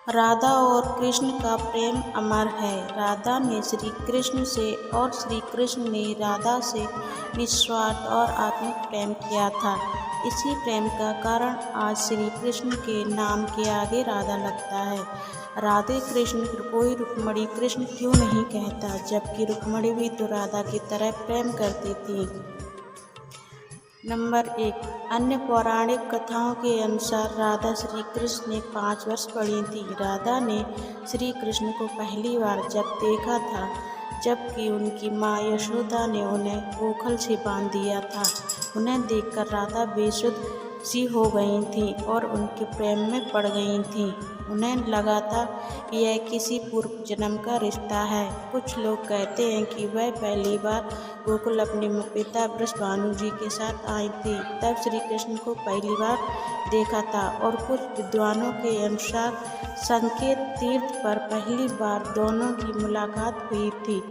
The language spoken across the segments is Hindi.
राधा और कृष्ण का प्रेम अमर है। राधा ने श्री कृष्ण से और श्री कृष्ण ने राधा से निस्वार्थ और आत्मिक प्रेम किया था। इसी प्रेम का कारण आज श्री कृष्ण के नाम के आगे राधा लगता है। राधे कृष्ण कोई रुक्मिणी कृष्ण क्यों नहीं कहता, जबकि रुक्मिणी भी तो राधा की तरह प्रेम करती थी। नंबर 1। अन्य पौराणिक कथाओं के अनुसार राधा श्री कृष्ण ने 5 वर्ष पढ़ी थी। राधा ने श्री कृष्ण को पहली बार जब देखा था जबकि उनकी माँ यशोदा ने उन्हें गोखल से बांध दिया था। उन्हें देखकर राधा बेसुध सी हो गई थी और उनके प्रेम में पड़ गई थी। उन्हें लगा था कि यह किसी पूर्व जन्म का रिश्ता है। कुछ लोग कहते हैं कि वह पहली बार गोकुल अपने पिता वृषभानु जी के साथ आई थी, तब श्री कृष्ण को पहली बार देखा था। और कुछ विद्वानों के अनुसार संकेत तीर्थ पर पहली बार दोनों की मुलाकात हुई थी।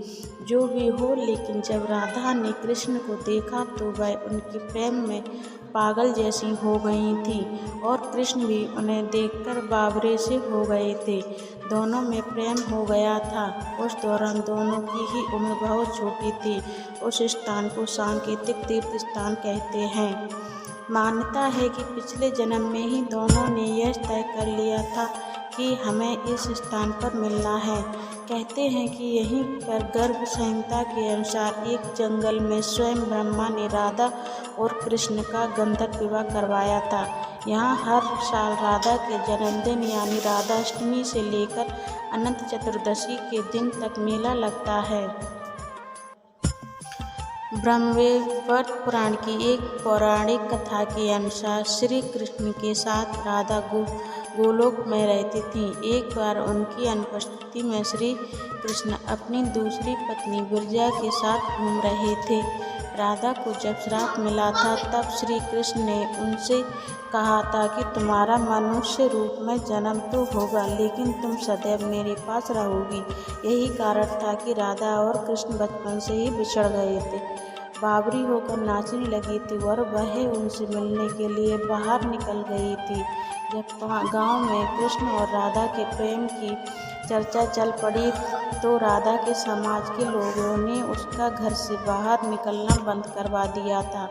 जो भी हो, लेकिन जब राधा ने कृष्ण को देखा तो वह उनके प्रेम में पागल जैसी हो गई थी और कृष्ण भी उन्हें देखकर बावरे से हो गए थे। दोनों में प्रेम हो गया था। उस दौरान दोनों की ही उम्र बहुत छोटी थी। उस स्थान को सांकेतिक तीर्थ स्थान कहते हैं। मान्यता है कि पिछले जन्म में ही दोनों ने यह तय कर लिया था कि हमें इस स्थान पर मिलना है। कहते हैं कि यहीं पर गर्भ संहिता के अनुसार एक जंगल में स्वयं ब्रह्मा ने राधा और कृष्ण का गंधर्व विवाह करवाया था। यहाँ हर साल राधा के जन्मदिन यानी राधाष्टमी से लेकर अनंत चतुर्दशी के दिन तक मेला लगता है। ब्रह्मवैवर्त पुराण की एक पौराणिक कथा के अनुसार श्री कृष्ण के साथ राधा गोलोक में रहती थी। एक बार उनकी अनुपस्थिति में श्री कृष्ण अपनी दूसरी पत्नी विरजा के साथ घूम रहे थे। राधा को जब श्राप मिला था तब श्री कृष्ण ने उनसे कहा था कि तुम्हारा मनुष्य रूप में जन्म तो होगा, लेकिन तुम सदैव मेरे पास रहोगी। यही कारण था कि राधा और कृष्ण बचपन से ही बिछड़ गए थे। बावरी होकर नाचने लगी थी और वह उनसे मिलने के लिए बाहर निकल गई थी। जब गांव में कृष्ण और राधा के प्रेम की चर्चा चल पड़ी तो राधा के समाज के लोगों ने उसका घर से बाहर निकलना बंद करवा दिया था।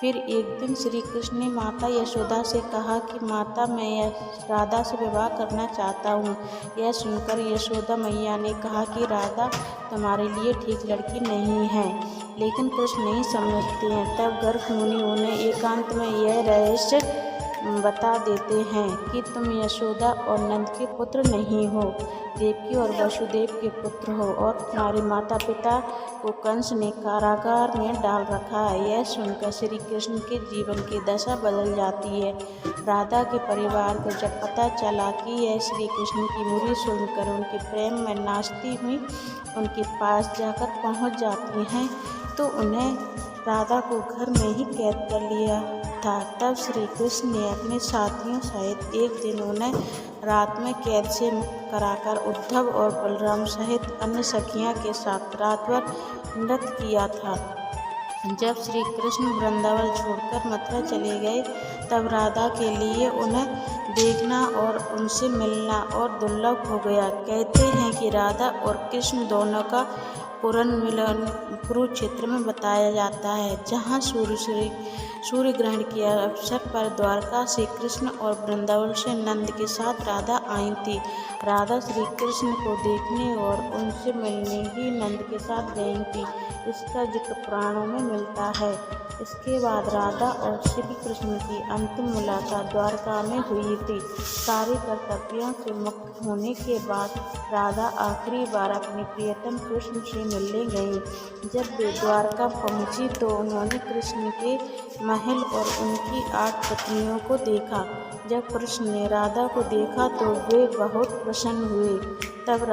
फिर एक दिन श्री कृष्ण ने माता यशोदा से कहा कि माता, मैं राधा से विवाह करना चाहता हूँ। यह सुनकर यशोदा मैया ने कहा कि राधा तुम्हारे लिए ठीक लड़की नहीं है, लेकिन कृष्ण नहीं समझते हैं। तब गर्ग मुनि उन्हें एकांत में यह रहस्य बता देते हैं कि तुम यशोदा और नंद के पुत्र नहीं हो, देवकी और वसुदेव के पुत्र हो और तुम्हारे माता पिता को कंस ने कारागार में डाल रखा है। यह सुनकर श्री कृष्ण के जीवन की दशा बदल जाती है। राधा के परिवार को जब पता चला कि यह श्री कृष्ण की बुरी सुनकर उनके प्रेम में नाचती हुई उनके पास जाकर पहुंच जाती हैं तो उन्हें राधा को घर में ही कैद कर लिया था। तब श्री कृष्ण ने अपने साथियों सहित एक दिन उन्हें रात में कैद से मुक्त कराकर उद्धव और बलराम सहित अन्य सखियों के साथ रात भर नृत्य किया था। जब श्री कृष्ण वृंदावन छोड़कर मथुरा चले गए तब राधा के लिए उन्हें देखना और उनसे मिलना और दुर्लभ हो गया। कहते हैं कि राधा और कृष्ण दोनों का पुनर्मिलन कुरुक्षेत्र में बताया जाता है, जहाँ सूर्य ग्रहण के अवसर पर द्वारका से कृष्ण और वृंदावन से नंद के साथ राधा आई थी। राधा श्री कृष्ण को देखने और उनसे मिलने ही नंद के साथ गई थी। इसका जिक्र पुराणों में मिलता है। इसके बाद राधा और श्री कृष्ण की अंतिम मुलाकात द्वारका में हुई थी। सारे कर्तव्यों से मुक्त होने के बाद राधा आखिरी बार अपने प्रियतम कृष्ण से मिलने गई। जब वे द्वारका पहुंची तो उन्होंने कृष्ण के महल और उनकी 8 पत्नियों को देखा। जब कृष्ण ने राधा को देखा तो वे बहुत प्रसन्न हुए। तब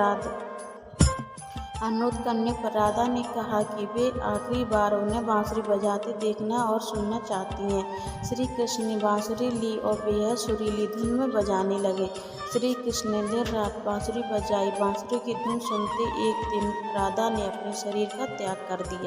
अनुरोध करने पर राधा ने कहा कि वे आखिरी बार उन्हें बांसुरी बजाते देखना और सुनना चाहती हैं। श्री कृष्ण ने बांसुरी ली और बेहद सुरीली धुन में बजाने लगे। श्री कृष्ण ने दिन रात बांसुरी बजाई। बांसुरी की धुन सुनते एक दिन राधा ने अपने शरीर का त्याग कर दिया।